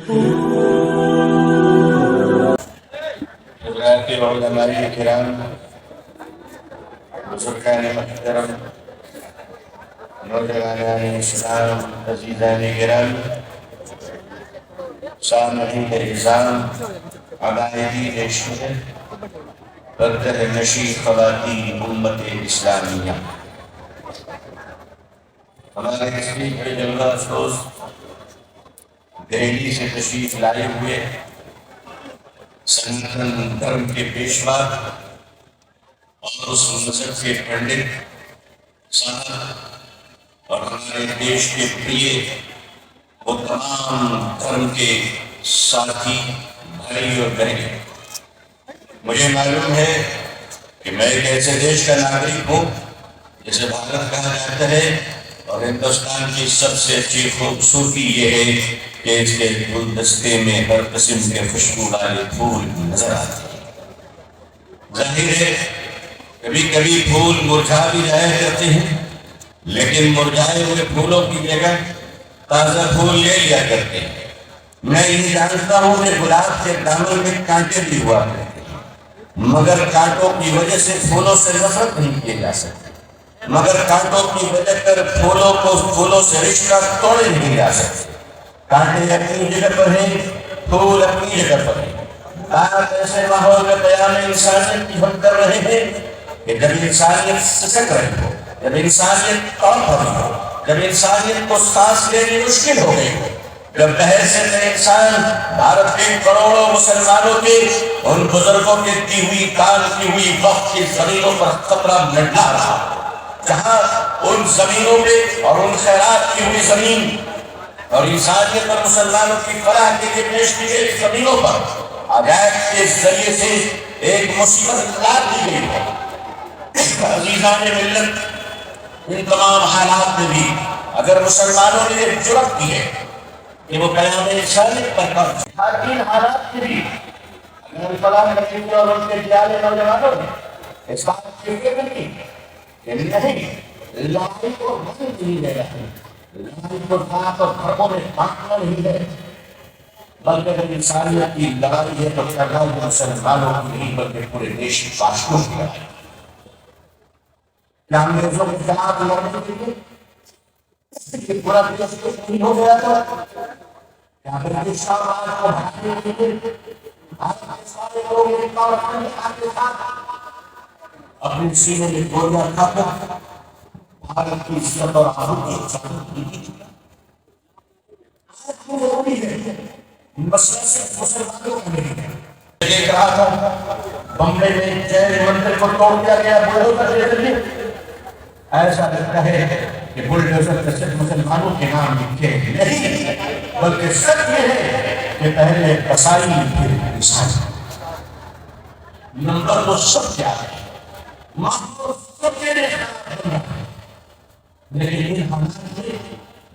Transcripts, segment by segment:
حضرات علماء کرام، بزرگان محترم، نوجوانان اسلام، عزیزان گرام، سامعین اعظام، عقائدی شیعہ، پردہ نشی خواتین امت اسلامیہ، ہمارے اسپیکر جلوہ افروز دہلی سے تشریف لائے ہوئے سناتن دھرم کے پیشوا اور اس مذہب کے پنڈت صاحب اور ہمارے دیش کے پریے وہ تمام دھرم کے ساتھی بھائی اور بہنیں، مجھے معلوم ہے کہ میں ایک ایسے دیش کا ناگرک ہوں جسے بھارت کہا جاتا ہے، اور ہندوستان کی سب سے اچھی خوبصورتی یہ ہے کہ اس کے گلدستے میں ہر قسم کے خوشبو والے پھول نظر آتے ہیں۔ ظاہر ہے کبھی کبھی پھول مرجھا بھی جایا کرتے ہیں، لیکن مرجھائے ہوئے پھولوں کی جگہ تازہ پھول لے لیا کرتے ہیں۔ میں یہ جانتا ہوں کہ گلاب کے دامن میں کانٹے بھی ہوا کرتے ہیں، مگر کانٹوں کی وجہ سے پھولوں سے نفرت نہیں کیے جا سکتے، مگر کانٹوں کی وجہ پر پھولوں سے رشتہ توڑے نہیں جا سکتے۔ کانٹے اپنی جگہ پر ہیں، پھول اپنی جگہ پر ہیں۔ آپ ایسے ماحول میں قیام انسانیت کی ہم کر رہے ہیں کہ جب انسانیت سسک رہی ہو، جب انسانیت تڑپ رہی ہو، جب انسانیت کو سانس لینی مشکل ہو گئی ہو، جب بحیثیت انسان بھارت کے کروڑوں مسلمانوں کے ان بزرگوں کے دی ہوئی کان کی ہوئی وقت کی زمینوں پر خطرہ منڈلا رہا، جہاں ان زمینوں پہ اور ان خیرات کی ہوئی زمین اور انسانیت اور مسلمانوں کی فلاح کے لیے پیش کی گئی زمینوں پر عجائب کے ذریعے سے ایک مصیبت لا دی گئی ہے۔ عزیزان ملت، ان تمام حالات میں بھی اگر مسلمانوں نے ایک جرأت کی ہے کہ وہ قیام انسانیت پر ان حالات میں بھی اگر فلاح نتیجے اور ان کے جیالے نوجوانوں نے اس بات کی فکر کی کہ نہیں، لڑائی کو بند نہیں لے رہے، لڑائی کو ذات اور دھرموں میں بانٹنا نہیں ہے، بلکہ جب انسانیت کی لڑائی ہے تو لڑائی مسلمانوں کی نہیں بلکہ پورے دیش واسیوں کی لڑائی۔ کیا انگریزوں کے خلاف لڑنے کے لیے پورا دیش نہیں ہو گیا تھا؟ کیا برٹش سامراج کو ہٹانے کے لیے بھارت کے سارے لوگ ایک اور اپنے ساتھ اپنے سینے میں گولیاں کھا کر بھارت کی عزت اور آبرو کی حفاظت کی تھی؟ آج بھی ضروری ہے، مسئلہ صرف مسلمانوں کا نہیں ہے۔ دیکھ رہا تھا بمبئی میں جین مندر کو توڑ دیا گیا بلڈوزر کے ذریعے۔ ایسا لگتا ہے کہ بلڈوزر کا صرف مسلمانوں کے نام لکھے نہیں، بلکہ سچ یہ ہے کہ پہلے قصائی پھر انسانی۔ نمبر تو سب کیا ہے، ماحول سب کے لیے خراب بن رہا ہے، لیکن ان حالات میں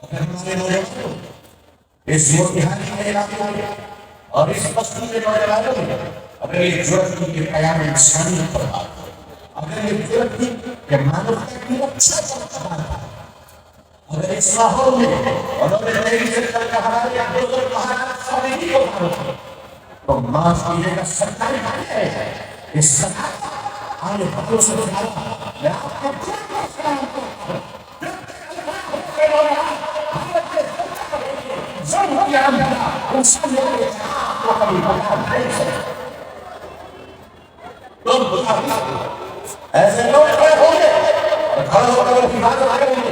اگر ہمارے نوجوانوں اس موتیہاری کے علاقوں میں اور اس بستی کے نوجوانوں میں اگر یہ جرأت کی کہ قیام انسانیت پر بات ہو، اگر یہ جرأت کی کہ مانوتا کی رکشا پر بات ہو، اگر اس ماحول میں انہوں نے نئی سرکل کا ہمارے بزرگ مہاراج صالحی کو مانو تو معاف کیجیے گا سرکاری بات ہے اس سرکار آنے بطوں سے زیادہ میں آپ کو جرأت کا سلام کرتا ہوں۔ ایسے لوگ کھڑے ہوں گے اور کھڑے ہو کر حفاظت کریں گے،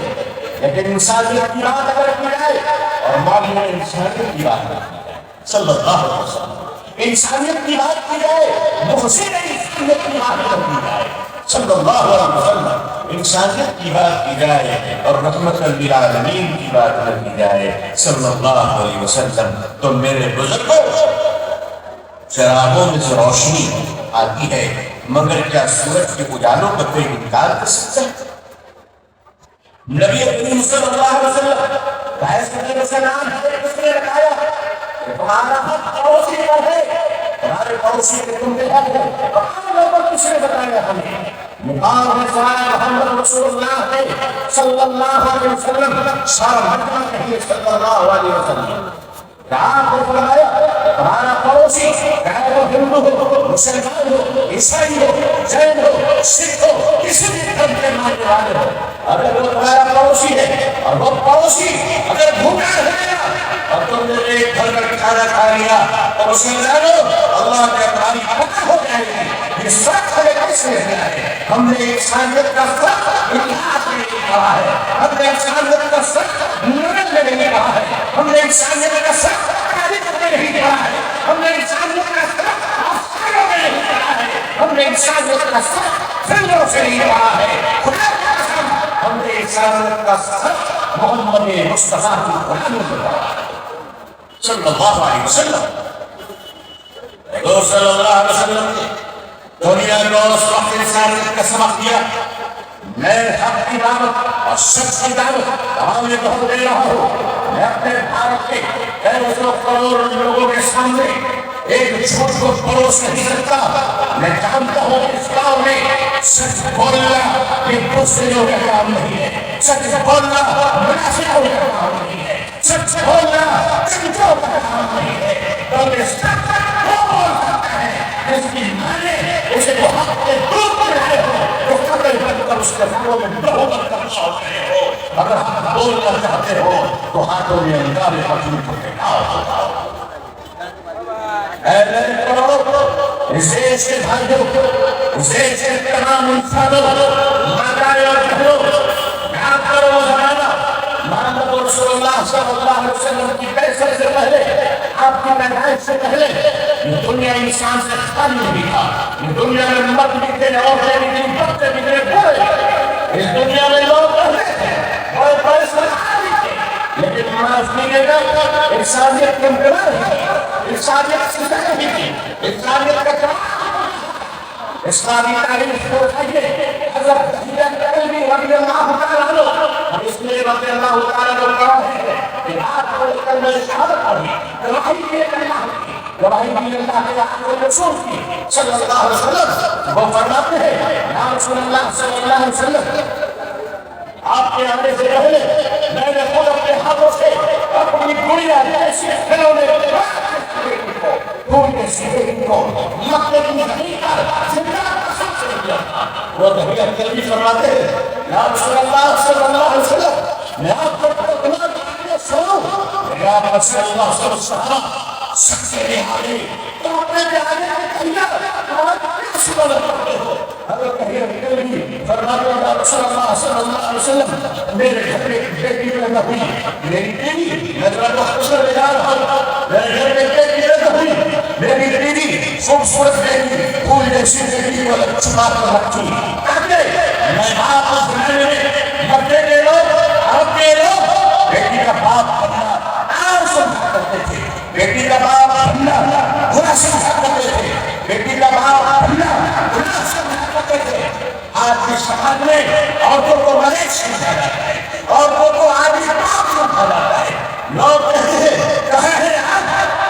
لیکن انسانیت کی بات اگر کی جائے اور معلوم انسانیت کی بات کی جائے صلی اللہ علیہ وسلم، انسانیت کی بات کی جائے، محسن انسانیت کی بات کی جائے صلی اللہ علیہ وسلم، انسانیت کی بات کی جائے اور رحمت للعالمین کی بات کی جائے صلی اللہ علیہ وسلم، تو میرے بزرگوں چراغوں میں سے روشنی آتی ہے، مگر کیا سورج کے اجالوں کا کوئی انکار کر سکتا ہے؟ نبی کریم صلی اللہ علیہ وسلم بحث کرنے سے نام ہے، اس نے بتایا کہ تمہارا حق پڑوسی پر ہے، تمہارے پڑوسی کے تم پہ حق ہے۔ اور کس نے بتایا ہمیں مقام ہے سوائے محمد رسول اللہ ہے صلی اللہ علیہ وسلم، سارا مجمع کہیے صلی اللہ علیہ وسلم۔ آپ نے فرمایا ہمارا پڑوسی چاہے وہ ہندو ہو، مسلمان ہو، عیسائی ہو، جین ہو، سکھ ہو، کسی بھی دھرم کے ماننے والے ہو، اگر وہ تمہارا پڑوسی ہے اور وہ پڑوسی اگر بھوکا ہے اور تم نے ایک بھر کر کھانا کھا لیا اور اسے جانو اللہ کے تمہاری پتہ ہو جائے گی یہ سخت ہمیں کس نے دیا ہے؟ ہم نے انسانیت کا سخت اتحاد میں نہیں کہا ہے، ہم نے انسانیت کا سخت نرم میں نہیں کہا ہے، ہم نے انسانیت کا سخت تعریف میں نہیں کہا ہے، ہم نے انسانیت کا سخت افسانوں میں نہیں کہا ہے، ہم نے انسانیت کا سخت فلموں سے نہیں کہا ہے، خدا کی قسم ہم نے انسانیت کا سخت محمد مصطفیٰ کی قرآن میں کہا ہے صلی اللہ علیہ وسلم۔ حضور صلی اللہ علیہ وسلم نے دنیا کو اس وقت انسانیت کا سبق دیا، میں حق کی دعوت اور سچ کی دعوت تمام کو دے رہا ہوں۔ میں اپنے بھارت کے 150 کروڑ لوگوں کے سامنے ایک جھوٹ کو پروس نہیں سکتا۔ میں جانتا ہوں کہ اس کام میں سچ بولنا یہ بزدلوں کا کام نہیں ہے، سچ بولنا منافقوں کا کام نہیں ہے، سچ بولنا چمچوں کا کام نہیں ہے، بلکہ سچ وہ بول سکتا ہے جس کی مانے اسے وہ حق کے دور پر رہے ہو، جو قتل کر کر اس کے داروں میں بہت کرنا ہو رہے ہو۔ اگر حق بولنا چاہتے ہو تو ہاتھوں میں انگارے پچھلی کو دکھاؤ۔ اے میرے پڑھو اس دیش کے بھائیوں، اس دیش کے تمام انسانوں، ماتائیں اور بہنوں، یاد کرو وہ زمانہ محمد رسول اللہ صلی اللہ علیہ وسلم کی بعثت سے پہلے، آپ کی پیدائش سے پہلے یہ دنیا انسان سے خالی نہیں تھا۔ یہ دنیا میں مرد بھی تھے، عورتیں بھی تھیں، بچے بھی تھے، بوڑھے۔ اس دنیا میں لوگ رہتے تھے، بڑے بڑے سرکار بھی تھے، لیکن معاف کیجیے گا انسانیت کے انقلاب ہے، انسانیت سے نہیں تھی، انسانیت کا کام۔ اسلامی تاریخ کو اٹھائیے، حضرت کلبی رضی اللہ تعالیٰ عنہ، اور اس میں رضی اللہ تعالیٰ عنہ کہا ہے کہ آپ کو کلمہ شہادت پڑھی، گواہی دیے اللہ کی، گواہی دیے اللہ کے آخر رسول کی صلی اللہ علیہ وسلم۔ وہ فرماتے ہیں یا رسول اللہ صلی اللہ علیہ وسلم، آپ کے آنے سے پہلے میں نے خود اپنے ہاتھوں سے اپنی گڑیا جیسی کھلونے پھول کے سیدھے کو مکے کی زمین پر زندہ قسم سے دیا تھا۔ وہ حضرت کلبی فرماتے ہیں یا رسول اللہ صلی اللہ علیہ وسلم، میں آپ کو اتنا جانتے سنوں یا رسول اللہ صلی اللہ علیہ وسلم سب سے رہائی تو اپنے جانے کے کہیے تمہارا کیا سنو کرتے ہو؟ حضرت کلبی فرماتے ہیں یا رسول اللہ صلی اللہ علیہ وسلم، میرے گھر میں بیٹی پیدا ہوئی، میری بیوی میں ذرا مختصر لے جا رہا ہوں، میرے گھر میں بیٹی پیدا ہوئی، میری بیوی خوبصورت بیٹی پھول جیسی بیٹی کو چھپا کر رکھی تاکہ میں باپ اس زمانے میں مکے کے لوگ عرب کے لوگ بیٹی کا باپ بننا عام سمجھا کرتے تھے، بیٹی کا باپ بننا برا سمجھا کرتے تھے، بیٹی کا باپ بننا برا سمجھا کرتے تھے۔ آج کے سماج میں عورتوں کو ملیک سمجھا جاتا ہے، عورتوں کو آدمی باپ سمجھا جاتا ہے۔ لوگ کہتے ہیں کہاں ہے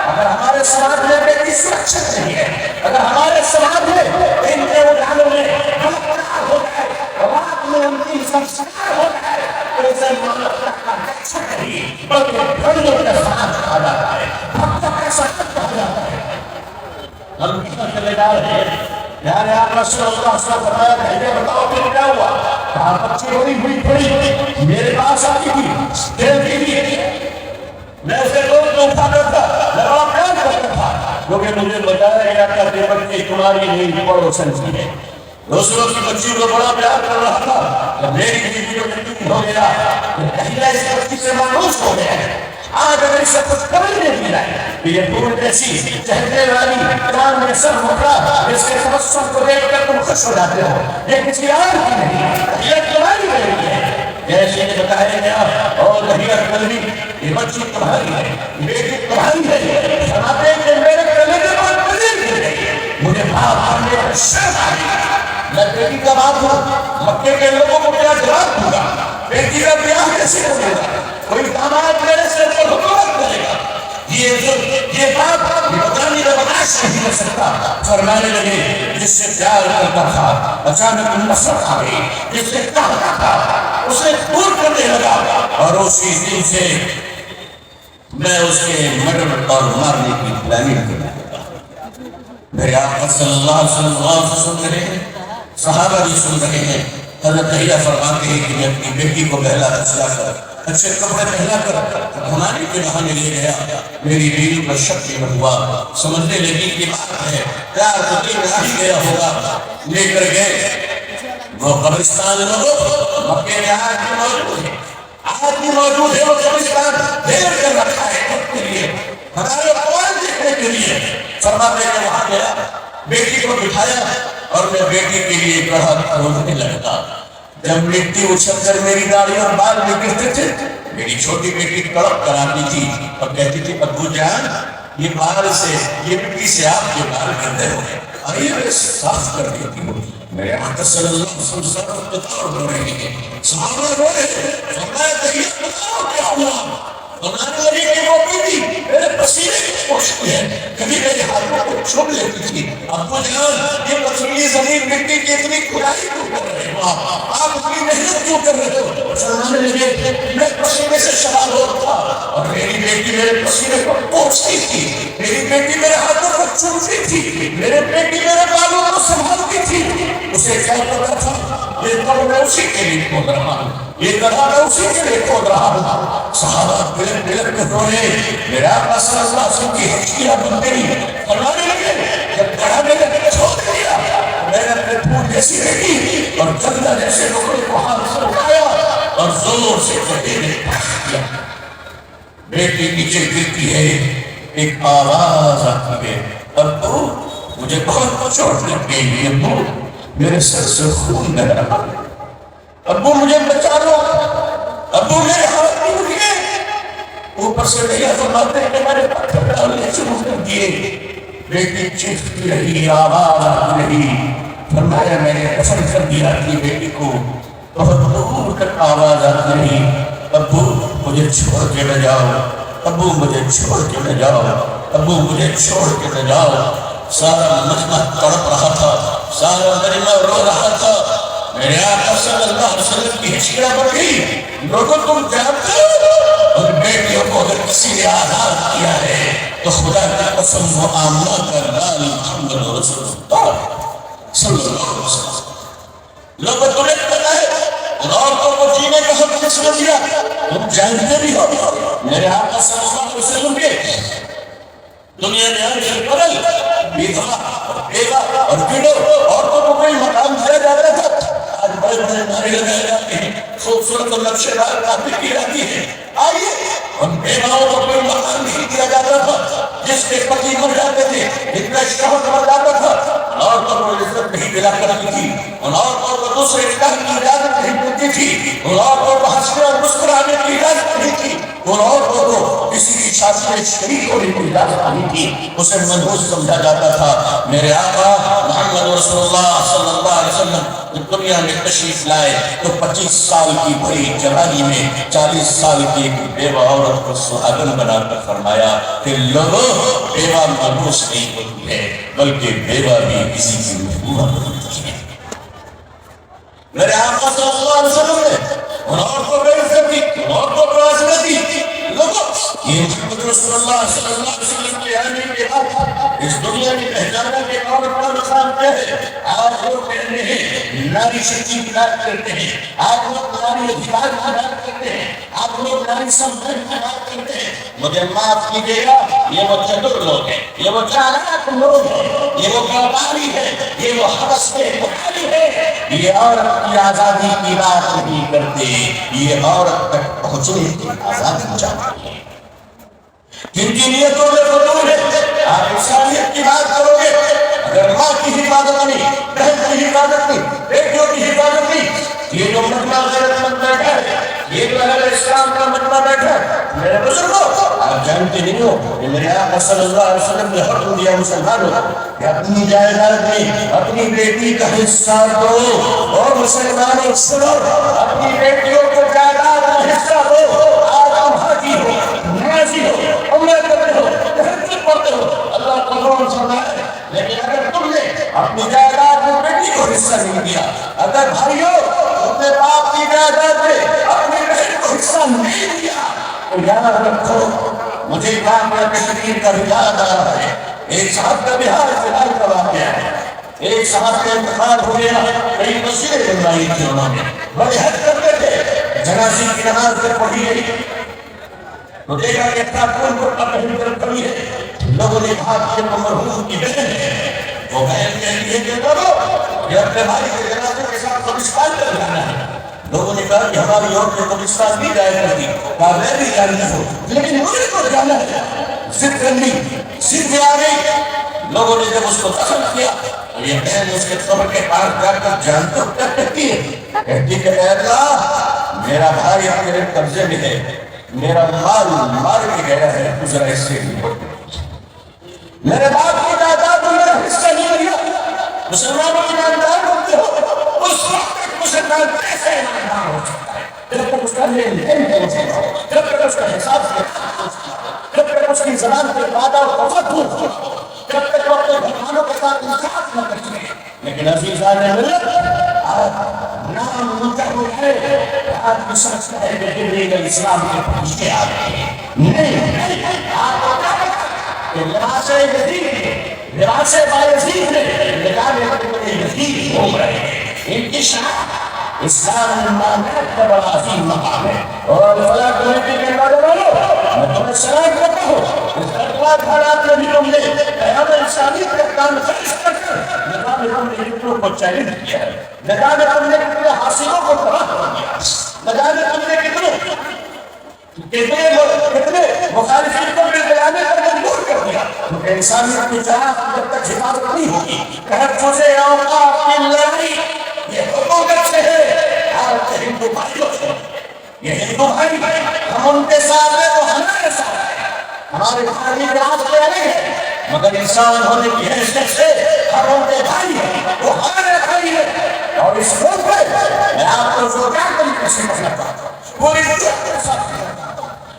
اگر ہمارے سماج میں بیٹی سرکشت نہیں ہے، اگر ہمارے سماج میں ان کے اجالوں میں بلاکار ہو جائے، رات میں ان کی سنسکار ہو جائے تو اسے مانوتا کا رکشا نہیں بلکہ بھڑیوں کا ساتھ کہا جاتا ہے، بھکتوں کا ساتھ کہا جاتا ہے۔ ہم کتنا چلے جا رہے ہیں یار آپ رسول اللہ صلی اللہ علیہ وسلم کہتے بتاؤ پھر کیا ہوا؟ کہا بچی روئی ہوئی پڑی میرے پاس آتی تھی کھیلتی تھی، میں اسے روز تو اٹھاتا تھا، میں بڑا پیار کرتا تھا کیونکہ مجھے بتایا گیا تھا کہ بچی تمہاری نہیں پڑوسن کی ہے۔ دوسروں کی بچی کو بڑا پیار کر رہا تھا کہ میری بیوی کو یقین ہو گیا کہ کہیں اس بچی سے مانوس ہو گیا ہے۔ آج اگر اسے کچھ قبل نہیں ملا ہے کہ یہ پھول جیسی چہرے والی کان میں سر مکڑا اس کے تبسم کو دیکھ کر تم خوش ہو جاتے ہو، یہ کسی اور کی نہیں، یہ تمہاری بیٹی ہے۔ جیسے یہ بتایا گیا اور حضرت کلبی یہ بچی تمہاری ہے، بیٹی تمہاری ہے، فرماتے ہیں کہ میرے کلیجے پر پنیر گر گئی، مجھے باپ آنے پر شرم آ گئی، میں بیٹی کا باپ ہوں، مکے کے لوگوں کو کیا جواب دوں گا؟ بیٹی کا بیاہ کیسے کرے گا؟ کوئی داماد میرے سر پر حکومت کرے گا؟ یہ بات یہ بتانے کا برداشت نہیں کر سکتا۔ فرمانے لگے جس سے پیار کرتا تھا اچانک نفرت آ گئی، جس سے چاہتا تھا اسے دور کرنے لگا، اور اسی دن سے میں اس کے مرڈر اور مارنے کی پلاننگ کروں. میرے آقا صلی اللہ علیہ وسلم غور سے سن رہے ہیں، صحابہ بھی سن رہے ہیں. حضرت دہیہ فرماتے ہیں کہ میں اپنی بیٹی کو بہلا کھسلا کر اچھے کپڑے پہنا کر گھمانے کے بہانے لے گیا. میری بیوی پر شک نہ ہوا، سمجھنے لگی کہ بات ہے پیار تو دل میں آ ہی گیا ہوگا. لے کر گئے وہ قبرستان لوگوں مکے میں آج بھی موجود ہے. وہ قبرستان دیر کر رکھا ہے خود کے لیے، ہمارے اقوال دیکھنے کے لیے. فرماتے ہیں وہاں گیا، بیٹی کو بٹھایا اور میں بیٹی کے لیے گڑھا رونے لگتا. جب مٹی اچھل کر میری داڑھی اور بال میں گرتے تھے، میری چھوٹی بیٹی تڑپ کر آتی تھی اور کہتی تھی ابو جان یہ بال سے یہ مٹی سے آپ کے بال گندے ہو گئے، آئیے میں صاف کر دیتی ہوں. میرے آقا صلی اللہ علیہ وسلم بتاؤ رو رہے ہیں، صحابہ رو رہے ہیں. فرمایا دہیہ بتاؤ کیا ہوا؟ بنانے والی کی وہ بیٹی میرے پسینے کی پوچھتی ہے، کبھی میرے ہاتھوں کو چھوڑ لیتی تھی. ابو جان یہ پتھریلی زمین مٹی کی اتنی کھدائی کیوں کر رہے ہو؟ آپ اتنی محنت کیوں کر رہے ہو؟ فرمانے لگے میں پسینے سے شراب ہوتا اور میری بیٹی میرے پسینے کو پوچھتی تھی، میری بیٹی میرے ہاتھوں کو چومتی تھی، میرے بیٹی میرے بالوں کو سنبھالتی تھی. اسے کیا پتا تھا یہ تو میں اسی کے لیے کھود رہا ہوں، یہ گدھا میں اسی کے لیے کھود رہا ہوں. صحابہ بلند بلند کے رونے. میرے آقا صلی اللہ علیہ وسلم کی ہچکیاں بن گئی. فرمانے لگے جب گڑھا میں نے چھوڑ دیا میں نے اپنے پھول جیسی رکھی اور چندہ جیسے لوگوں کو ہاتھ سے اٹھایا اور زور سے گڑھے میں پاس کیا. بیٹی نیچے گرتی ہے، ایک آواز آتی ہے ابو مجھے بہت چوٹ لگ گئی ہے، ابو میرے سر سے خون بہ رہا ہے، ابو مجھے بچا لو، ابو میرے ہاتھ ٹوٹ گئے. اوپر سے دہیہ فرماتے ہیں کہ میں نے پتھر ڈالنے شروع کر دیے. بیٹی چیختی رہی، آواز آتی رہی. فرمایا میں نے دفن کر دیا اپنی بیٹی کو. بہت دور تک آواز آتی رہی ابو مجھے چھوڑ کے نہ جاؤ، ابو مجھے چھوڑ کے نہ جاؤ، ابو مجھے چھوڑ کے نہ جاؤ. سارا مجمع تڑپ رہا تھا، سارا مجمع رو رہا تھا. میرے آقا صلی اللہ علیہ وسلم کی ہچکیاں بڑھ گئی. لوگوں تم جانتے ہو ان بیٹیوں کو اگر کسی نے آزاد کیا ہے تو خدا کی قسم وہ آمنہ کا لال محمد رسول اللہ صلی اللہ علیہ وسلم. لوگوں تمہیں پتا ہے ان عورتوں کو جینے کا حق کس نے دیا؟ تم جانتے بھی ہو میرے آقا صلی اللہ علیہ وسلم کے دنیا میں آنے سے قبل بیدھا اور بیگا اور بیڑو عورتوں کو کوئی مقام دیا جاتا تھا. آج بڑے بڑے نعرے لگائے جاتے ہیں، خوبصورت اور نقشے دار باتیں کی جاتی ہیں. آئیے ان بیواؤں کو کوئی مقام نہیں دیا جاتا تھا. جس کے پتی مر جاتے تھے، جن کا شوہر مر جاتا تھا، ان عورتوں کو عزت نہیں ملا کرتی تھی، ان عورتوں کو دوسرے نکاح کی اجازت نہیں ملتی تھی، ان عورتوں کو ہنسنے اور مسکرانے کی اجازت نہیں تھی، ان عورتوں کو کسی کی شادی میں شریک ہونے کی اجازت نہیں تھی. اسے منحوس سمجھا جاتا تھا. میرے آقا محمد رسول اللہ صلی اللہ علیہ وسلم دنیا میں تشریف لائے تو 25 سال کی بڑی جوانی میں 40 سال کی ایک بیوہ عورت کو سہاگن بنا کر فرمایا کہ لوگوں بیوہ منحوس نہیں ہوتی ہے بلکہ بیوہ بھی کسی کی محبوبہ ہوتی ہے. میرے آقا صلی اللہ علیہ وسلم نے ان عورتوں کو عزت دی، ان عورتوں کو عزت دی. لوگوں یہ محمد رسول اللہ صلی اللہ علیہ وسلم کے آنے کے بعد اس دنیا میں پہچانا کہ عورت کا مقام کیا ہے. آج لوگ کہتے ہیں ناری شکتی کی بات کرتے ہیں، آج لوگ ناری ادھکار کی بات کرتے ہیں، آپ لوگ ناری سمجھن کی بات کرتے ہیں. مجھے معاف کیجیے گا، یہ وہ چتر لوگ ہیں، یہ وہ چالاک لوگ ہیں، یہ وہ کاروباری ہیں، یہ وہ حوث کے بخاری ہیں. یہ عورت کی آزادی کی بات نہیں کرتے، یہ عورت تک پہنچنے کی آزادی چاہتے ہیں. جن کی نیتوں میں فضول ہے آپ انسانیت کی بات کرو گے. اگر ماں کی حفاظت نہیں، بہن کی حفاظت نہیں، بیٹیوں کی حفاظت نہیں، یہ جو مجمع غیرت مند بیٹھا ہے، یہ جو اہل اسلام کا مجمع بیٹھا ہے، میرے بزرگوں آپ جانتے نہیں ہو کہ میرے آقا صلی اللہ علیہ وسلم نے حکم دیا مسلمانوں کہ اپنی جائیداد میں اپنی بیٹی کا حصہ دو. اور مسلمانوں سنو، اپنی بیٹیوں کو جائیداد کا حصہ دو. آج تم حاجی ہو، نیازی ہو، عمرہ کرتے ہو، تہجد پڑھتے ہو، اللہ قبول فرمائے. لیکن اگر تم نے اپنی جائیداد میں بیٹی کو حصہ نہیں دیا، اگر بھائیو تم نے باپ کی جائیداد میں اپنی بہن کو حصہ نہیں دیا، تو یاد رکھو مجھے جامعہ کشمیر کا یاد آ رہا ہے، ایک صاحب کا بہار فلحال کا واقعہ ہے، ایک صاحب کا انتقال ہو گیا، کئی مسجدیں بنوائی تھی انہوں نے، بڑے حد کرتے تھے، جنازے کی نماز پہ پڑھی گئی تو دیکھا کہ خاتون کو پہلی طرف کھڑی ہے، لوگوں نے کہا کہ وہ مرحوم کی بہن ہے، وہ بہن کہتی ہے کہ بابو یہ اپنے بھائی کے جنازے کے ساتھ قبرستان پر جانا ہے۔ لوگوں نے کہا کہ ہماری عورتیں قبرستان نہیں جایا کرتی، کہا میں بھی جانتی ہوں لیکن مجھے تو جانا ہے، ضد کرنی ضد میں آ گئی۔ لوگوں نے جب اس کو دفن کیا تو یہ بہن اس کے قبر کے پاس جا کر جان تو کیا کہتی ہے، کہتی کہ اے اللہ میرا بھائی تیرے قبضے میں ہے، میرا مال مار کے گیا ہے، گزرا اس سے میرے باپ کی جائیداد میں میرا حصہ نہیں لیا۔ مسلمانوں ایماندار ہوتے ہو، اس وقت تک مسلمان کیسے ایماندار ہو سکتا ہے جب تک اس کا لین دین ہو سکتا ہے، جب تک اس کا حساب سے جب تک اس کی زبان پہ وعدہ و وفا ہو، جب تک وہ اپنے گھرانوں کے ساتھ انصاف نہ کر سکے۔ لیکن عزیزان ملت نام منتخب ہے، آدمی سمجھتا ہے کہ دین اسلام کے پیچھے آ گئے ہیں، نہیں آپ کو کیا پتا کہ لباس یزید لباس بایزید نے نکال یزید گھوم رہے ہیں، ان کی شان اسلام المامات کا بڑا عظیم مقام ہے۔ اور فلاح کمیٹی کے نوجوانوں میں تمہیں سلام کرتا ہوں، اس اقوال حالات میں بھی تم نے پیغام انسانیت کا کام خرچ کر نظام تم نے کتنوں کو چیلنج کیا ہے، نظام تم نے کتنے حاصلوں کو تباہ کر دیا، نظام تم نے کتنے مخالفین کو بھی بیانے پر مجبور کر دیا، کیونکہ انسانیت کی چاہت جب تک حفاظت نہیں ہوگی، تحفظ اوقاف کی لڑائی یہ حکومت سے ہے، آپ کے ہندو بھائیوں سے، یہ ہندو بھائی ہم ان کے ساتھ ہیں وہ ہمارے ساتھ ہیں، ہمارے بھائی کے راستے الگ ہیں، مگر انسان ہونے کی حیثیت سے ہم ان کے بھائی ہیں، وہ ہمارے بھائی ہیں۔ اور اس ملک میں میں آپ کو زوردار طریقے سے مسئلہ کرتا ہوں، پوری دنیا کے ساتھ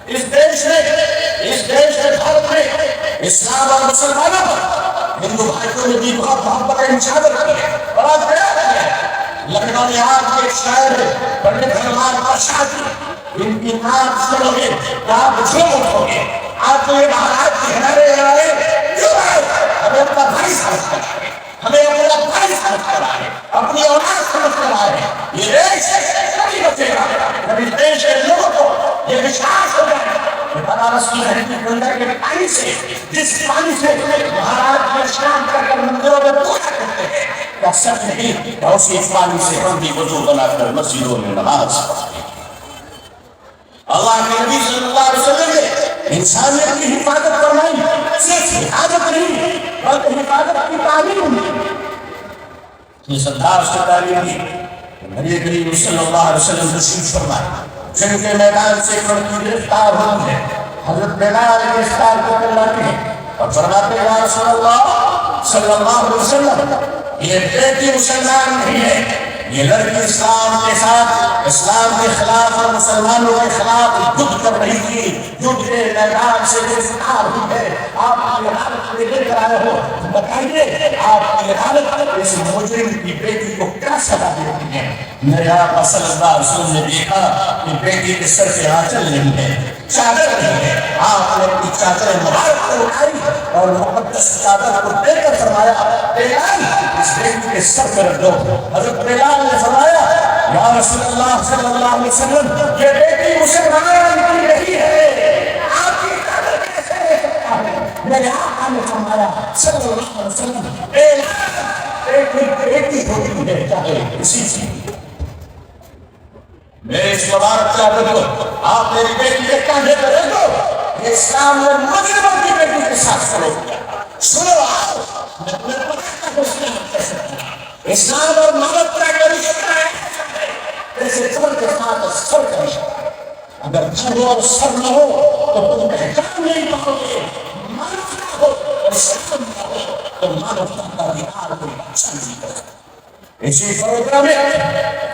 اس دیش میں بھارت میں اسلام اور مسلمانوں پر ہندو بھائیوں نے بھی بہت محبت انشاءاللہ رکھی ہے اور آج بیان کیا ہے۔ لکھنؤ میں آپ ایک شاعر ہے پنڈت ہنومان پرساد جی، ان کی نام سنو گے تو آپ جھوم اٹھو گے، آپ کو یہ مہاراج کے کنارے آئے کیوں آئے؟ ہمیں اپنا بھائی سمجھ کر آئے، ہمیں اپنا بھائی سمجھ کر آئے، اپنی اولاد سمجھ کر آئے۔ یہ دیش کبھی بچے گا جب اس دیش کے لوگوں کو یہ وشواس ہو جائے کہ بنارس کی ہری گنگا کے پانی سے، جس پانی سے مہاراج میں شام کر مندروں میں پوجا کرتے ہیں، کیا سچ نہیں کہ اسی پانی سے ہم بھی وضو بنا کر مسجدوں میں نماز پڑھتے ہیں؟ اللہ کے نبی صلی اللہ علیہ وسلم نے انسانیت کی حفاظت فرمائی، صرف حفاظت نہیں بلکہ حفاظت کی تعلیم دی۔ یہ سردار سے تعلیم دی، نبی کریم صلی اللہ علیہ وسلم تشریف فرمائے، جن کے میدان سے ایک لڑکی گرفتار ہوئی ہے، حضرت بلال گرفتار کر کے لاتے ہیں اور فرماتے ہیں یا رسول اللہ صلی اللہ علیہ وسلم یہ بیٹی مسلمان نہیں ہے، یہ لڑکی اسلام کے ساتھ اسلام کے خلاف اور مسلمانوں کے خلاف جد کر رہی تھی، جد کے میدان سے گرفتار ہوئی ہے، آپ کی حالت میں لے کر آئے ہو، بتائیے آپ کی حالت اس مجرم کی بیٹی کو کیا سزا دیتی ہے؟ میرے آقا صلی اللہ علیہ وسلم نے دیکھا کہ بیٹی کے سر پہ آنچل نہیں ہے، چادر نہیں ہے، آپ نے اپنی چادر مبارک کو اٹھائی اور مقدس چادر کو دے کر فرمایا بلال اس بیٹی کے سر پر رکھ دو۔ حضرت بلال نے فرمایا یا رسول اللہ صلی اللہ علیہ وسلم یہ بیٹی مسلمان کی نہیں ہے، آپ کی چادر کیسے لے سکتا ہے؟ میرے آقا نے فرمایا صلی اللہ علیہ وسلم بلال بیٹی ہوتی ہے چاہے کسی چیز میرے اس مبارک چادر کو آپ میری بیٹی کے کاندھے پر رکھ دو۔ یہ اسلام نے مجرموں کی بیٹی کے ساتھ سلوک کیا۔ سنو آؤ میں تمہیں پتہ ہے اسلام کیسے کیا، اسلام اور محبت کا رشتہ ہے جیسے سر کے ساتھ سر کا رشتہ ہے، اگر سر اور سر نہ ہو تو تم پہچان نہیں پاؤ گے، معروف نہ ہو اور اسلام نہ ہو تو معروفتا کا دیار کوئی اچھا نہیں کر سکتا۔ اسی پروگرام میں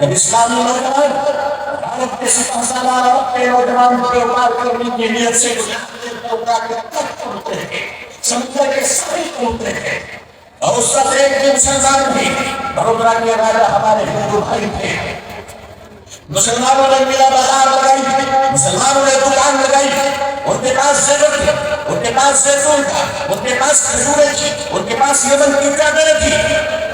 جب اسلامی نوجوان بھارت کے سپاہ سالار اپنے نوجوان کو پار کرنے کی نیت سے گجرات کے تک پہنچتے ہیں، سمندر کے ساحل پہنچتے ہیں، اور اس وقت ایک دن مسلمان بھی بڑودرا کے راجا ہمارے ہندو بھائی تھے، مسلمانوں نے میرا بازار لگائی، مسلمانوں نے دکان لگائی، ان کے پاس زیور تھی، ان کے پاس زیتون تھا، ان کے پاس کھجوریں تھی، ان کے پاس یمن کی چادریں تھی،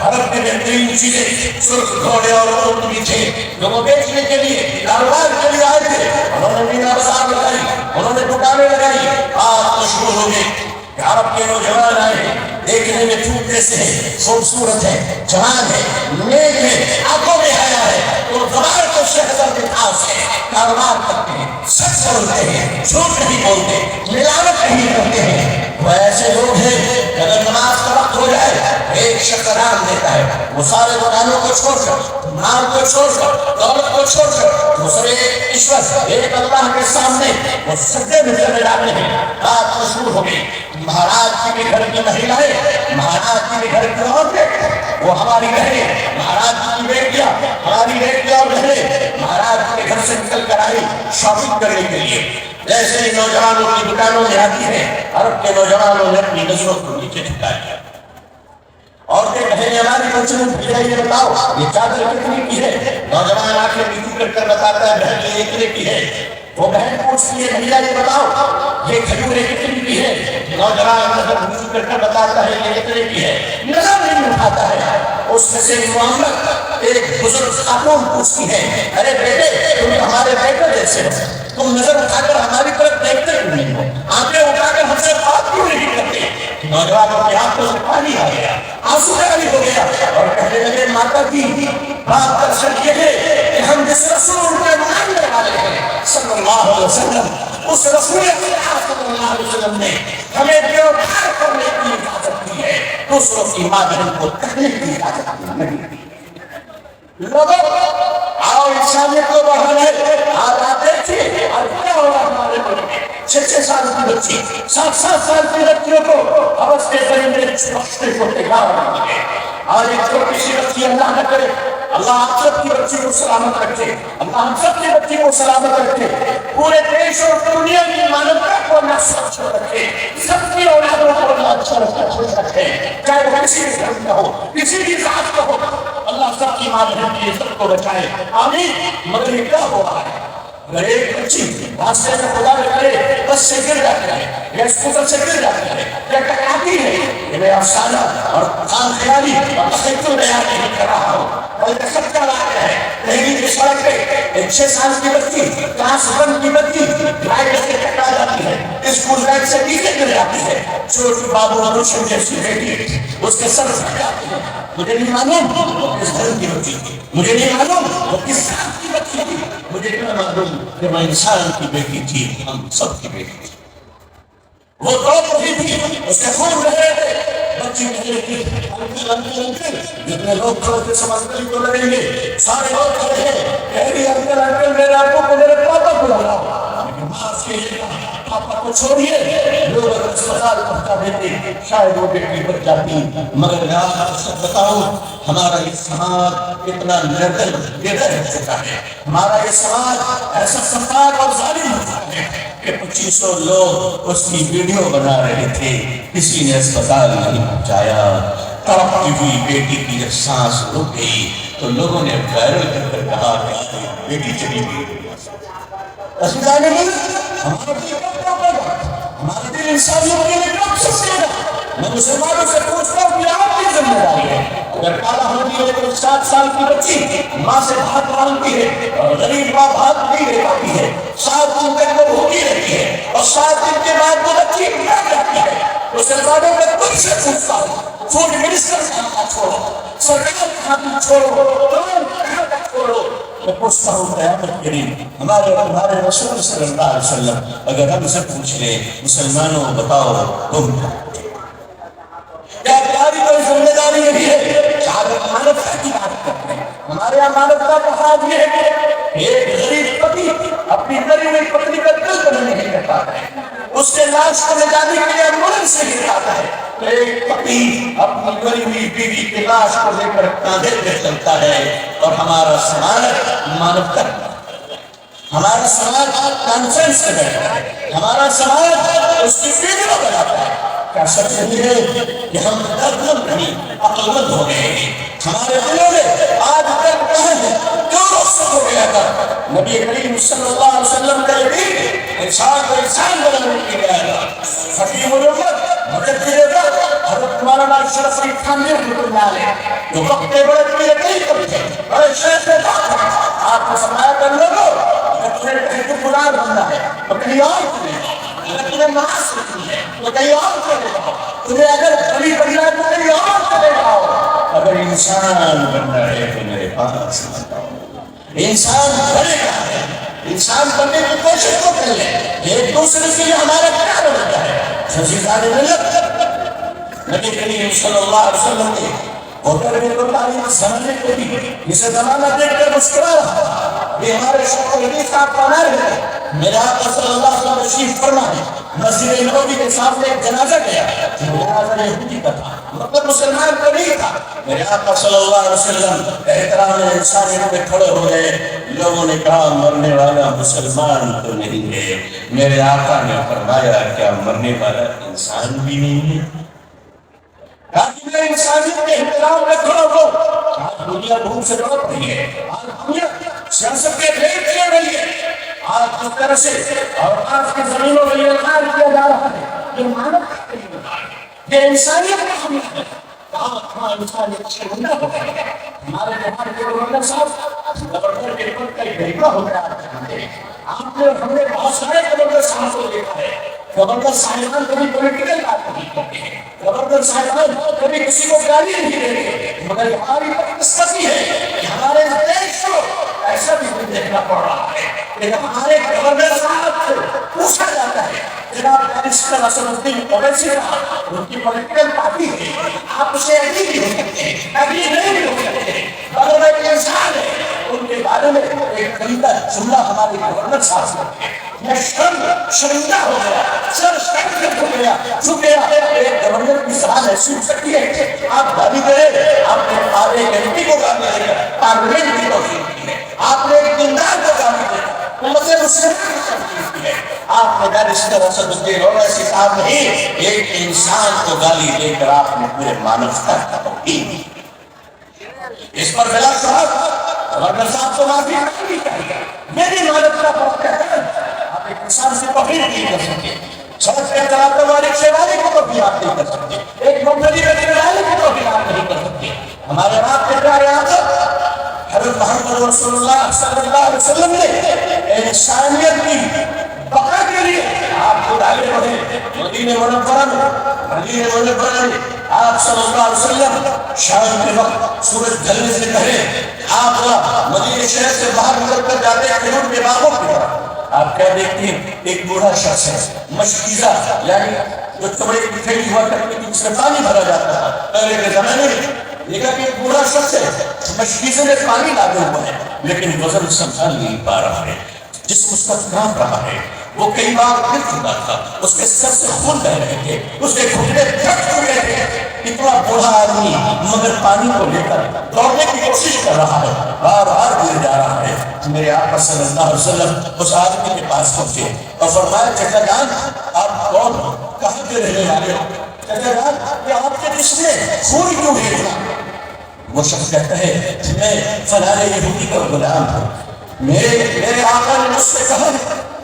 عرب کے بہترین چیزیں، سرخ گھوڑے اور اونٹ بھی تھے جو وہ بیچنے کے لیے کاروبار کے لیے آئے تھے۔ انہوں نے مینا بازار لگائی، انہوں نے دکانیں لگائی، آپ مشہور ہو گئے۔ عرب کے نوجوان آئے، دیکھنے میں پھول جیسے ہیں، خوبصورت ہے، جوان ہے، نیک ہے، آنکھوں میں حیا ہے، تو زبان کو شہزر کے پاس ہے، کاروبار کرتے ہیں، سچ بولتے ہیں، جھوٹ نہیں بولتے، ملاوٹ نہیں کرتے ہیں۔ وہ ایسے لوگ ہیں کہ اگر نماز کا وقت ہو جائے ایک شخص اذان دیتا ہے، وہ سارے دکانوں کو چھوڑ کر، مال کو چھوڑ کر، دولت کو چھوڑ کر دوسرے ایشور ایک اللہ کے سامنے وہ سجدے میں چلے جاتے ہیں۔ بات مشہور ہو گئی، مہاراج جی کے گھر کی مہیلائیں، مہاراج جی کے گھر کی عورتیں، وہ ہماری بہنیں، مہاراج جی کی بیٹیاں، ہماری بیٹیاں اور بہنیں مہاراج جی کے گھر سے نکل کر آئی شاپنگ کرنے کے لیے۔ جیسے ہی نوجوانوں کی دکانوں میں آتی ہیں، عرب کے نوجوانوں نے اپنی نظروں کو نیچے جھکا دیا۔ عورتیں بہنیں ہماری بچوں بھیا یہ بتاؤ یہ چادر کتنے کی ہے؟ نوجوان آ کے نیچے کر کر بتاتا ہے بہن یہ اتنے کی ہے۔ وہ بہن پوچھتی ہے بھیا یہ بتاؤ یہ کھجوریں کتنے کی ہے؟ نوجوان نظر نیچے کر کر بتاتا ہے یہ اتنے کی ہے، نظر نہیں اٹھاتا ہے۔ اس میں سے معاملت ایک بزرگ خاتون پوچھتی ہے ارے بیٹے تم ہمارے بیٹے جیسے ہو، تم نظر اٹھا کر ہماری طرف دیکھتے کیوں نہیں ہو، آنکھیں اٹھا کر ہم سے بات کیوں نہیں کرتے؟ نوجوانوں کے آنکھوں سے پانی آ گیا، آنسو جاری ہو گیا اور کہنے لگے ماتا جی بات درصل یہ ہے کہ ہم جس رسول کے ماننے والے ہیں صلی اللہ علیہ وسلم، اس رسول اللہ صلی اللہ علیہ وسلم نے ہمیں گرفتار کرنے کی اجازت دی ہے، دوسروں کی ماں بہن کو تکنے کی اجازت نہیں دی۔ لوگوں آؤ انسانیت کو بڑھانا ہے، آپ دیکھیے اور کیا ہو رہا ہمارے ملک میں 6 سال کی بچی 7 سال کی بچیوں کو حوث کے ذریعے بخشنے کو تیار نہیں ہے۔ اور ایک چھوٹی سی بچی اللہ نہ کرے، اللہ ہم سب کی بچی کو سلامت رکھے، اللہ ہم سب کی بچی کو سلامت رکھے، پورے دیش اور دنیا کی مانوتا کو اللہ سچ رکھے، سب کی اولادوں کو اللہ اچھا رکھے، چاہے وہ کسی بھی دھرم کا ہو، کسی بھی ذات کا ہو، اللہ سب کی ماں بہن کی عزت کو بچائے، آمین۔ مگر یہ کیا ہو رہا ہے؟ اگر ایک بچی راستے میں خدا نہ کرے بس سے گر جاتی ہے یا اسکوٹر سے گر جاتی ہے یا ٹکراتی ہے، یہ میں افسانہ اور خام خیالی اور تخیل بیان نہیں کر رہا ہوں، بلکہ سب کا واقعہ ہے۔ دہلی کی سڑک پہ ایک 6 سال کی بچی کلاس 1 کی بچی ڈرائیور سے ٹکرا جاتی ہے، اسکول بیگ سے نیچے گر جاتی ہے، چھوٹی بابو روشن جیسی بیٹی اس کے سر پھٹ جاتی ہے۔ مجھے نہیں معلوم وہ کس گھر کی بچی تھی، مجھے نہیں معلوم وہ کس ذات کی بچی تھی، مجھے کیا معلوم کہ میں انسان کی بیٹی تھی، ہم سب کی بیٹی تھی۔ وہ دوڑ رہی تھی، اس کے خون رہ رہے تھے، بچی کہہ رہی تھی انکل انکل انکل، جتنے لوگ کھڑے تھے سب انکل کو لگیں گے، سارے لوگ کھڑے ہیں، کہہ رہی انکل انکل میرے ابو کو میرے پاپا کو لگاؤ، لیکن معاف کیجیے گا پاپا کو چھوڑیے، لوگ اگر اسپتال پہنچا دیتے شاید وہ بیٹی بچ جاتی، مگر میں آپ کو بتاؤں ہمارا یہ سماج کتنا نردل بےدر ہو چکا ہے، ہمارا یہ سماج ایسا سفاق اور ظالم ہو چکا ہے کہ 2500 لوگ اس کی ویڈیو بنا رہے تھے، کسی نے اسپتال نہیں پہنچایا، تڑپتی ہوئی بیٹی کی جب سانس رک گئی تو لوگوں نے وائرل کر کر کہا کہ بیٹی چلی گئی۔ اسپتال میں ہمارا دل کب ٹوٹے گا؟ ہمارا دل انسانیوں کے لیے کب سستے گا؟ میں مسلمانوں سے پوچھتا ہوں کہ آپ کی ذمہ داری ہے، اگر کالا ہوتی ہے تو 7 سال کی بچی ماں سے بھاگ مانگتی ہے اور غریب ماں بھاگ نہیں لے پاتی ہے، 7 دن تک وہ بھوکی رہتی ہے اور 7 دن کے بعد وہ بچی مر جاتی ہے، مسلمانوں میں تم سے پوچھتا ہوں فوڈ منسٹر کا چھوڑو، سرکار کا چھوڑو، چھوڑو، میں پوچھتا ہوں قیامت کے دن ہمارے اور ہمارے رسول صلی اللہ علیہ وسلم اگر ہم سے پوچھ لیں مسلمانوں بتاؤ تم کیا تمہاری کوئی ذمہ داری نہیں ہے؟ شاید مانوتا کی بات کرتے ہیں، ہمارے یہاں مانوتا کا حال یہ ہے کہ ایک غریب پتی اپنی مری ہوئی پتنی کا دل نہیں کر پاتا ہے، اس کے لاش کو لے جانے کے لیے ایمبولینس سے گر جاتا ہے، تو ایک پتی اپنی مری ہوئی بیوی کی لاش کو لے کر کاندھے پہ چلتا ہے، اور ہمارا سماج مانوتا، ہمارا سماج کانفرنس میں بیٹھتا ہے، ہمارا سماج اس کی ویڈیو بناتا ہے۔ کیا سچ نہیں ہے کہ ہم دردمند نہیں عقل مند ہو گئے ہیں؟ ہمارے دلوں میں آج تک کہاں ہے کیوں ہو گیا تھا. نبی کریم صلی اللہ علیہ وسلم کا یہ دین انسان کو انسان بنانے کے لیے آیا تھا. حکیم الامت مدد کی دیتا حضرت مولانا اشرف علی تھانوی رحمۃ اللہ علیہ جو وقت کے بڑے پیر طریقت تھے, بڑے شیخ تھے. آپ کو فرمایا کر لوگو اگر تمہیں تہجد گزار بننا ہے تو کہیں اور چلے جاؤ, اگر تمہیں نماز پڑھنی ہے تو کہیں اور چلے جاؤ, تمہیں اگر بڑی بننا ہے تو کہیں اور چلے جاؤ, اگر انسان بننا ہے تو میرے پاس آ جاؤ. انسان بنے گا ہے, انسان بننے کی کوشش تو کر لیں. ایک دوسرے کے لیے ہمارا پیار ہوتا ہے. شہزاد ملت نبی کریم صلی اللہ علیہ وسلم نے ہوٹل میں تو تعلیم سمجھنے کو بھی اسے زمانہ دیکھ کر مسکرا رہا تھا. یہ ہمارے شیخ الحدیث صاحب کا نام ہے. میرے آقا صلی اللہ علیہ وسلم تشریف فرما ہے, مسجد نبوی کے سامنے ایک جنازہ گیا. جنازہ یہودی کا تھا, مطلب مسلمان کو نہیں تھا. میرے آقا صلی اللہ علیہ وسلم احترام انسانیت میں کھڑے ہو گئے. لوگوں نے کہا مرنے والا مسلمان تو نہیں ہے. میرے آقا نے فرمایا کیا مرنے والا انسان بھی نہیں ہے؟ تاکہ میں انسانیت کے احترام میں کھڑا ہوں. آج دنیا بھوک سے تڑپ رہی ہے, آج دنیا سیاست کے بھید چل رہی ہے. آج جس طرح سے اور آج کی زمینوں میں یہ اعلان کیا جا رہا ہے کہ مانوتا کا یہ یہ انسانیت کا حملہ ہے. کہاں انسانیت سے حملہ ہو گیا. ہمارے بہار کے گورنر صاحب گورنر کے رپورٹ کا ایک طریقہ ہو گیا. آپ نے ہم نے بہت سارے گورنر صاحب کو دیکھا ہے. گورنر صاحبان کبھی پولیٹیکل بات نہیں کرتے ہیں, گورنر صاحبان کبھی کسی کو گالی نہیں دیتے, مگر ہماری بدقسمتی ہے کہ ہمارے دیش کو ایسا بھی دیکھنا پڑ رہا ہے کہ ہمارے گورنر صاحب سے پوچھا جاتا ہے جناب بیرسٹر اسد الدین اویسی صاحب ان کی پولیٹیکل پارٹی ہے, آپ اسے ایگری بھی ہو سکتے ہیں, ایگری نہیں بھی ہو سکتے ہیں, مگر وہ ایک انسان ہے. ان کے بارے میں ایک گندہ جملہ ہمارے گورنر صاحب سے میں شرمندہ ہو گیا, سر شرمندہ ہو گیا. چونکہ ایک گورنر کی زبان ایسی ہو سکتی ہے کہ آپ گالی دے, آپ نے ایک ایم پی کو گالی دے کر پارلیمنٹ کی توہین کی ہے, آپ نے ایک دیندار کو گالی دے کر امت مسلمہ کی توہین کی ہے. آپ نے بیرسٹر اسد الدین اویسی صاحب نہیں, ایک انسان کو گالی دے کر آپ نے پورے مانوتا کا توہین کی. اس پر بلا صاحب گورنر صاحب کو معافی نہیں چاہیے. میری مانوتا پر کہتا ہے آپ ایک انسان سے توہین نہیں کر سکتے. سڑک پہ چلاتے والے رکشے والے کو تو بھی آپ نہیں کر سکتے, ایک ممتلی بیٹھنے والے کو تو بھی آپ نہیں کر سکتے. ہمارے باپ کے پیارے آقا حضرت محمد رسول اللہ صلی اللہ علیہ وسلم نے انسانیت کی بقا کے لیے آپ کو ڈالے پڑے مدینہ منورہ میں. آپ صلی اللہ علیہ وسلم شام کے وقت سورج ڈھلنے سے پہلے آپ مدینہ شہر سے باہر نکل کر جاتے ہیں کھجور کے باغوں کی طرف. آپ کیا دیکھتے ہیں, ایک بوڑھا شخص ہے مشکیزہ, یعنی جو چمڑے کی تھیلی ہوا کرتی تھی جس میں پانی بھرا جاتا تھا پہلے کے زمانے میں. دیکھا کہ ایک بوڑھا شخص ہے مشکیزے میں پانی لاگے ہوا ہے لیکن وزن سنبھال نہیں پا رہا ہے, جسم اس کا کانپ رہا ہے. وہ کئی بار گر چکا تھا, اس کے سر سے خون بہ رہے تھے, اس کے گھٹنے پھٹ چکے تھے. اتنا بوڑھا آدمی مگر پانی کو لے کر دوڑنے کی کوشش کر رہا ہے, بار بار گر جا رہا ہے. میرے آقا صلی اللہ علیہ وسلم اس آدمی کے پاس پہنچے اور فرمایا چچا جان آپ کون ہو, کہاں کے رہنے والے ہو؟ چچا جان کہ آپ کے جسم میں خون کیوں ہے؟ وہ شخص کہتا ہے میں فلاں یہودی کا غلام ہوں. میرے آقا نے مجھ سے کہا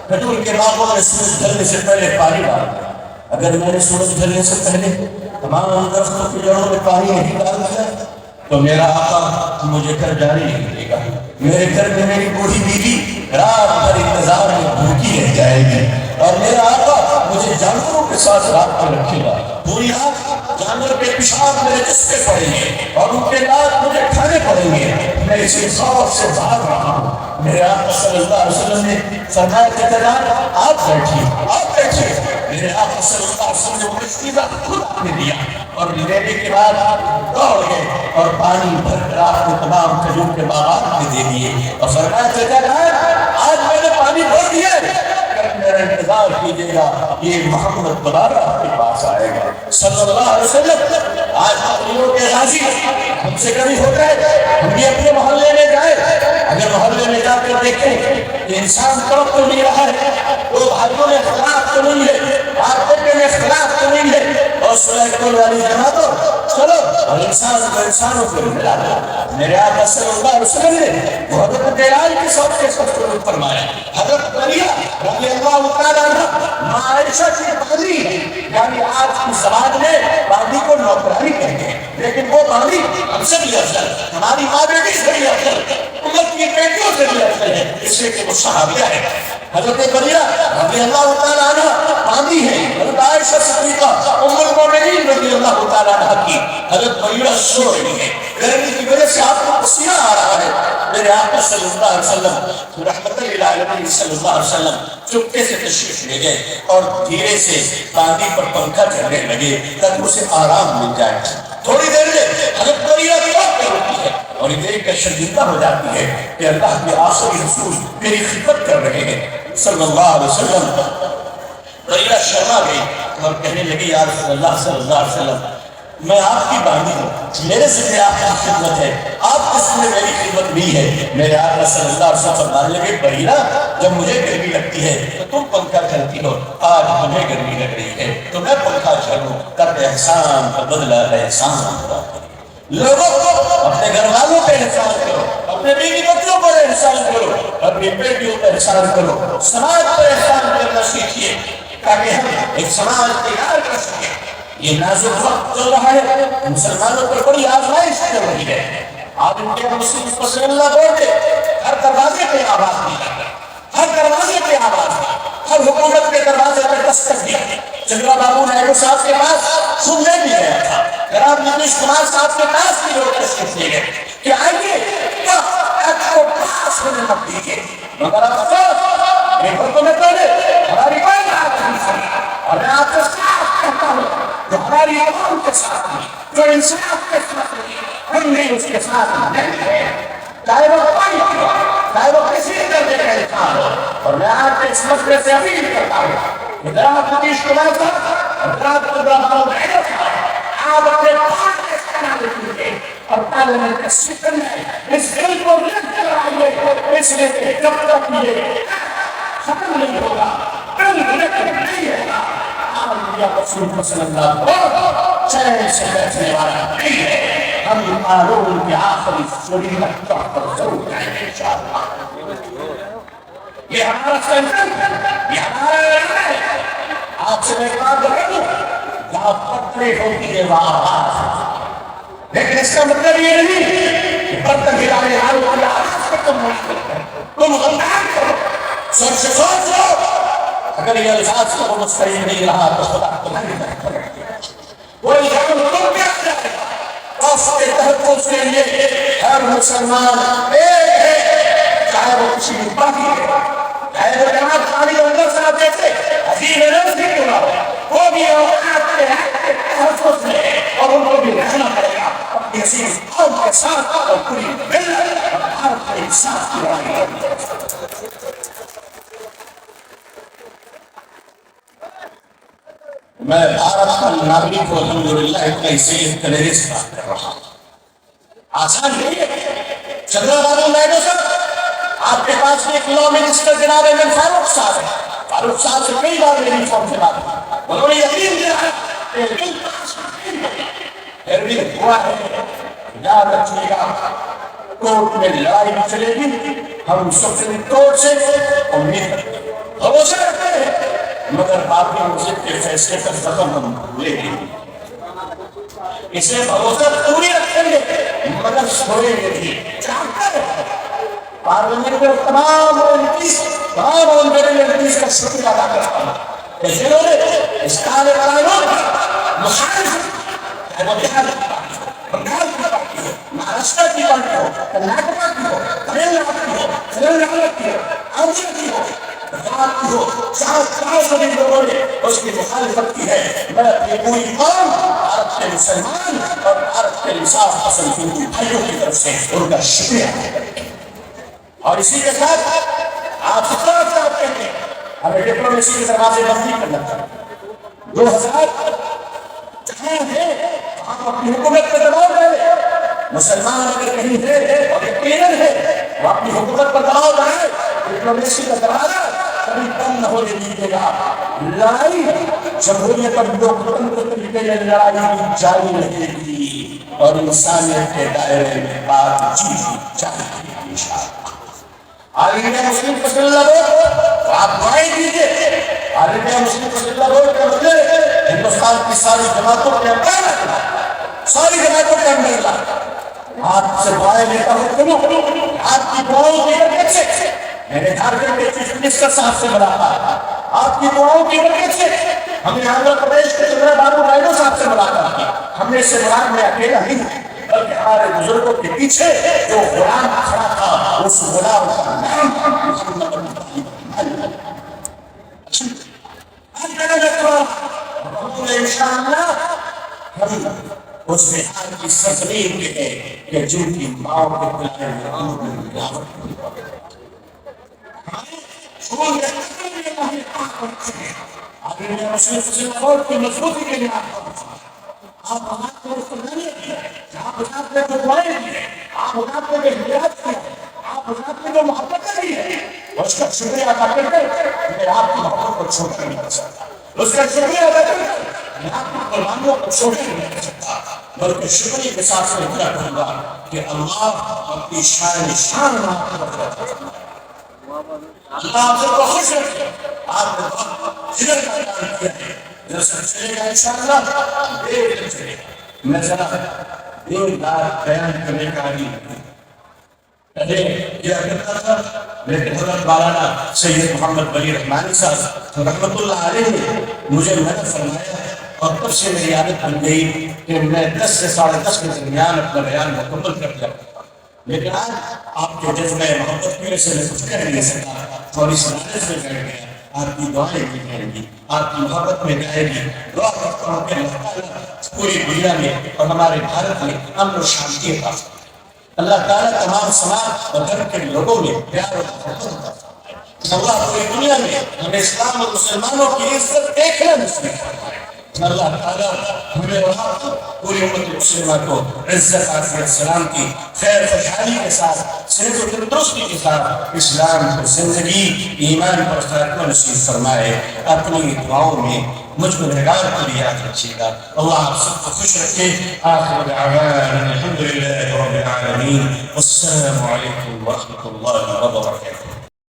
کھجور کے باغوں میں سورج ڈھلنے سے پہلے پانی ڈال دیا. اگر میں نے سورج ڈھلنے سے پہلے تمام درختوں کی جڑوں میں پانی نہیں ڈال دیا تو میرا آقا مجھے گھر جانے نہیں دے گا. میرے گھر میں میری بوڑھی بیوی رات بھر انتظار میں بھوکی رہ جائے گی اور میرا آقا مجھے جانوروں کے ساتھ رات کو رکھے گا. پوری رات جانور کے پیشاب میرے جسم پہ پڑیں گے اور ان کے بعد مجھے کھانے پڑیں گے. میں اسی خوف سے بھاگ رہا ہوں. میرے آقا صلی اللہ علیہ وسلم نے فرمایا چچا جان آپ بیٹھیے, آپ بیٹھیے. میرے آقا صلی اللہ علیہ وسلم نے وہ مشکیزہ خود آپ نے دیا اور لینے کے بعد دوڑ گئے اور پانی بھر کر آپ کو تمام کھجور کے باغات میں دے دیے اور فرمایا چچا جان آج میں نے پانی بھر دیا ہے, میرا انتظار کیجیے گا, یہ محمد دوبارہ آپ کے پاس آئے گا صلی اللہ علیہ وسلم. آج آپ لوگوں کے راضی ہم سے کبھی ہو جائے ہم بھی اپنے محلے میں جائیں, اگر محلے میں جا کر دیکھیں کہ انسان تڑپ تو نہیں رہا ہے, دو بھائیوں میں اختلاف تو نہیں ہے, آپ بیٹے میں اختلاف تو نہیں ہے, اور سلیمان والی جگہ تو چلو اور انسان کو انسانوں کو ملا دو۔ میرے آقا صلی اللہ علیہ وسلم نے حضرت بلال کی صوت کے ساتھ درود فرمایا۔ حضرت بریہ رضی اللہ تعالیٰ عنہ عائشہ کی باندھی ہے، یعنی آج کی زبان میں باندھی کو نوکرانی کہتے ہیں، لیکن وہ باندھی ہم سے بھی افضل، ہماری ماں بیٹی سے بھی افضل، امت کی بیٹیوں سے بھی افضل ہے، اس لیے کہ وہ صحابیہ ہے۔ حضرت بریہ رضی اللہ تعالیٰ عنہ باندھی ہے، حضرت عائشہ صدیقہ ام المومنین رضی اللہ تعالیٰ عنہ کی۔ حضرت بریہ سو رہی ہے، گرمی کی وجہ سے آپ کو پسینہ آ رہا ہے۔ میرے آقا صلی اللہ علیہ وسلم رحمت للعالمین صلی اللہ علیہ وسلم چپکے سے تشریف لے گئے اور دھیرے سے باندھی پر پنکھا چڑھنے لگے تاکہ اسے آرام مل جائے۔ تھوڑی دیر میں حضرت بریہ وقت ہوتی ہے اور یہ دیکھ کر شرمندہ ہو جاتی ہے کہ اللہ کے آخری رسول میری خدمت کر رہے ہیں صلی اللہ علیہ وسلم۔ بریہ شرما گئی اور کہنے لگی یا رسول اللہ صلی اللہ علیہ وسلم، میں آپ کی باندھی ہوں، میرے ذمہ آپ کی خدمت ہے، آپ کے ذمہ میری خدمت نہیں ہے۔ میرے آقا صلی اللہ علیہ وسلم فرمانے لگے بریہ جب مجھے گرمی لگتی ہے تو تم پنکھا چلتی ہو، آج مجھے گرمی لگ رہی ہے تو میں پنکھا چلوں تاکہ احسان کا بدلہ احسان ہوگا۔ لوگوں اپنے گھر والوں پہ احسان کرو، اپنے بیوی بچوں پر احسان کرو، اپنی بیٹیوں پر احسان کرو، سماج پر احسان کرنا سیکھیے تاکہ ہم ایک سماج تیار کر سکیں۔ یہ نازک وقت چل رہا ہے، مسلمانوں پر بڑی آزمائش چل رہی ہے۔ آج ان کے مسلم پر اللہ بول دے، ہر دروازے پہ آواز دی جاتا ہے، ہر دروازے پہ آواز دی، ہر حکومت کے دروازے پہ دستک دیا۔ چندرا بابو نائیڈو صاحب کے پاس سننے بھی گیا تھا، جناب نتیش کمار صاحب کے پاس بھی لوگ تشریف لے گئے کہ آئیے ایکٹ کو پاس ہونے مت دیجیے، مگر افسوس یہ حکومتوں نے ہماری کوئی بات نہیں سنی۔ اور میں آپ کو صاف کہتا ہوں جو ہماری عوام کے ساتھ نہیں، جو انصاف کے ساتھ نہیں، ہم نے اس کے ساتھ نہیں ہے، چاہے وہ کوئی ہو، چاہے وہ کسی درجے کا انسان ہو۔ اور میں آپ کے اس مسئلے سے اپیل کرتا ہوں کہ جناب نتیش کمار صاحب اور جناب چندرا بابو نائیڈو صاحب، آپ اپنے پاس کا استعمال کیجیے اور پارلیمنٹ کے سیشن میں اس بل کو لکھ کر آئیے، اس لیے کہ جب تک یہ ختم نہیں ہوگا، بل لکھ نہیں ہوگا، یا رسول صلی اللہ علیہ وسلم چین سے بیٹھنے والا نہیں ہے۔ ہم قانون کی آخری سوری تک پر ضرور جائیں گے انشاءاللہ۔ یہ ہمارا سنکلپ ہے، یہ ہمارا ارادہ ہے۔ آپ سے میں بات کر دوں، جہاں پتھریں ہوتی ہے وہاں آواز، لیکن اس کا مطلب یہ نہیں کہ برتن ہلانے والوں کی آواز پر تم منافق کرو، تم غمناک کرو۔ سوچ سے سوچ لو، اگر یہ الفاظ کو مستقیم نہیں رہا تو خدا تمہاری طرف پڑے گا۔ وہ الزام تم کیا جائے گا؟ اس کے تحفظ کے لیے ہر مسلمان ایک ہے، چاہے وہ کسی بھی پارٹی ہے، چاہے وہ جماعت اسلامی اندر صاحب جیسے عظیم نفس بھی کیوں نہ ہو، وہ بھی اوقات کے حق کے تحفظ میں اور ان کو بھی رہنا پڑے گا اپنی عظیم قوم کے ساتھ اور پوری ملت اور بھارت کے انصاف کی لڑائی کرنی ہے۔ میں بھارت کا ناگرک کو الحمدللہ کیسے کلیرے سے بات کر رہا ہوں، آسان نہیں ہے۔ چندرا بابو نائیڈو صاحب، آپ کے پاس ایک لا منسٹر جناب احمد فاروق صاحب ہے، فاروق صاحب سے کئی بار میری فون سے بات کی، انہوں نے یقین دیا ہے کہ بل پاس نہیں ہوگا، پھر بھی ہوا ہے۔ یاد رکھیے گا کورٹ میں لڑائی چلے گی، ہم سپریم کورٹ سے امید بھروسہ رکھتے ہیں، مگر باقی مسجد کے فیصلے کا ختم ہم لے گے، اسے بھروسہ پوری رکھیں گے مگر سوئیں گے بھی۔ چاہتے ہیں پارلیمنٹ میں تمام MPs کا شکریہ ادا کرتا ہوں کہ جنہوں نے اس کالے قانون کی مخالفت، چاہے وہ بہار کی پارٹی ہو، بنگال کی پارٹی ہو، مہاراشٹر کی پارٹی ہو، کرناٹک کی ہو، تمل ناڈو کی ہو، تلنگانہ کی ہو، آندھرا کی ہو، بات کی ہو، چاہے سبھی لوگوں نے اس کی مخالفت کی ہے۔ میں اپنی پوری قوم، بھارت کے مسلمان اور بھارت کے انصاف پسند ہندو بھائیوں کی طرف سے ان کا شکریہ ادا کرتا ہوں۔ اور اسی کے ساتھ آپ اتنا صاحب کہتے ہیں ہمیں ڈپلومیسی کے دروازے بند نہیں کرنا چاہیے۔ 2000 جہاں ہے وہاں اپنی حکومت پر دباؤ ڈالے، مسلمان اگر کہیں ہے اور یقیناً ہے وہ اپنی حکومت پر دباؤ ڈالے، ڈپلومیسی کا دروازہ کبھی کم نہ ہونے دیجیے گا. لڑائی جمہوریت اور لوکتنتر طریقے میں لڑائی بھی جاری رہے گی اور انسانیت کے دائرے میں بات چیت جاری رہے گی. عالمیہ مسلم فضل اللہ بورڈ آپ دعائیں دیجیے. عالمیہ مسلم فضل اللہ بورڈ کا مطلب ہندوستان کی ساری جماعتوں کے اندر ساری جماعتوں کے اندر آپ سے دعائیں لیتا ہوں. آپ کی دعاؤں کی برکت سے میں نے جھارکھنڈ کے چیف منسٹر صاحب سے ملاقات, آپ کی دعاؤں کی برکت سے ہم نے آندھرا پردیش کے چندرا بابو نائیڈو صاحب سے ملاقات کی. ہم نے اس سے مراد میں اکیلا نہیں بلکہ ہمارے بزرگوں کے پیچھے جو غلام کھڑا تھا اس غلام کا نام انشاءاللہ ہم اس بہار کی سرزمین کے ہیں کہ جن کی ماں کے پلائے میں ملاوٹ عالمیہ مسلم فضل اللہ بورڈ کی مضبوطی کے لیے آپ حضرات کو استعمالیہ کیا, آپ حضرات نے جو دعائیں کی, آپ حضرات نے جو ہدایات کیا, آپ حضرات نے جو محبت دی ہے, اس کا شکریہ ادا کر کر میں آپ کی محبت کو چھوٹا نہیں کر سکتا. اس کا شکریہ ادا کر کر میں آپ کی قربانیوں کو چھوٹا نہیں کر سکتا, بلکہ شکریہ کے ساتھ میں کیا کہوں گا کہ اللہ اپنی شان آپ کو بتاتا ہے. اللہ آپ سے خوش رکھے. آپ نے جگر کا کام کیا ہے, جیسا چلے گا انشاءاللہ دیر چلے گا. میں ذرا دیر رات بیان کرنے کا عادی پہلے کیا کرتا تھا, لیکن حضرت مولانا سید محمد ولی رحمانی صاحب رحمۃ اللہ علیہ نے مجھے محنت فرمایا اور تب سے میری عادت بن گئی کہ میں 10 سے 10:30 کے درمیان اپنا بیان مکمل کر دیا. لیکن آج آپ کے جذبہ محبت کی وجہ سے میں کچھ کہہ نہیں سکتا, اور اس لالچ میں بیٹھ گیا. آپ کی دعائیں بھی جائیں گی, آپ کی محبت میں جائے گی. دعا کرتا ہوں کہ اللہ تعالیٰ پوری دنیا میں اور ہمارے بھارت میں امن و شانتی عطا فرمائے. اللہ تعالیٰ تمام سماج اور دھرم کے لوگوں میں پیار اور محبت عطا فرمائے. اللہ پوری دنیا میں ہمیں اسلام اور مسلمانوں کی عزت دیکھنا نصیب فرمائے. اللہ تعالیٰ ہمیں اور آپ کو پوری امت مسلمہ کو عزت عافیت سلامتی خیر خوشحالی کے ساتھ صحت و تندرستی کے ساتھ اسلام کو زندگی ایمان پر خاتمہ نصیب فرمائے. اپنی دعاؤں میں مجھ کو نگار کو بھی یاد رکھیے گا. اللہ آپ سب کو خوش رکھے. آخر دعوانا الحمدللہ رب العالمین والسلام علیکم ورحمۃ اللہ وبرکاتہ.